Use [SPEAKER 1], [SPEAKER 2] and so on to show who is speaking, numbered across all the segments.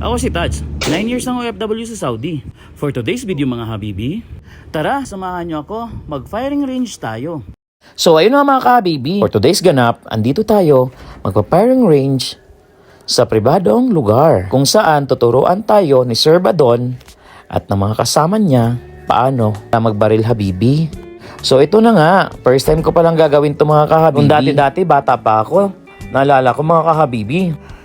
[SPEAKER 1] Ako si Taj, 9 years ng OFW sa Saudi. For today's video mga habibi, tara samahan nyo ako, mag-firing range tayo.
[SPEAKER 2] So ayun nga mga kahabibi, for today's ganap, andito tayo magpa-firing range sa pribadong lugar kung saan tuturuan tayo ni Sir Badon at ng mga kasama niya paano na magbaril habibi. So ito na nga, first time ko palang gagawin to mga kahabibi. Nung dati-dati bata pa ako, naalala ko mga kahabibi.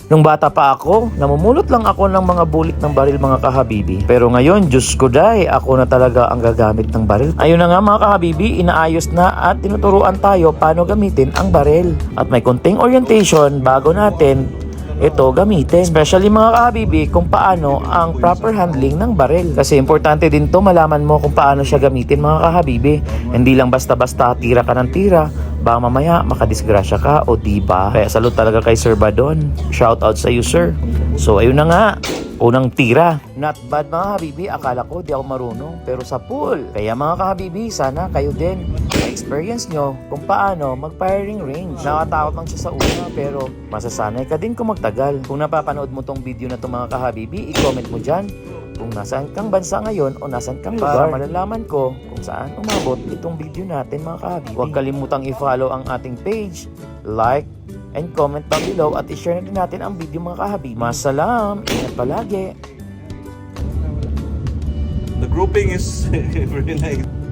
[SPEAKER 2] Nung bata pa ako, namumulot lang ako ng mga bulit ng baril mga kahabibi. Pero ngayon, Diyos ko day, ako na talaga ang gagamit ng baril. Ayun na nga mga kahabibi, inaayos na at tinuturuan tayo paano gamitin ang baril. At may konting orientation bago natin ito gamitin. Especially mga kahabibi kung paano ang proper handling ng baril. Kasi importante din to malaman mo kung paano siya gamitin mga kahabibi. Hindi lang basta-basta tira ka ng tira. Baka mamaya makadisgrasya ka o diba? Kaya salute talaga kay Sir Badon. Shout out sa you sir. So ayun na nga. Unang tira. Not bad mga kahabibi. Akala ko di ako marunong. Pero sa pool. Kaya mga kahabibi, sana kayo din experience nyo kung paano mag-firing range. Nakatakot lang siya sa una pero masasanay ka din kung magtagal. Kung napapanood mo tong video na to mga kahabibi, i-comment mo dyan kung nasaan kang bansa ngayon o nasaan kang lugar. Para malalaman ko kung saan umabot itong video natin mga kahabibi. Huwag kalimutang i-follow ang ating page, like, and comment down below at i-share na din natin ang video mga kahabibi. Masalam! Ingat palagi!
[SPEAKER 3] The grouping is very nice.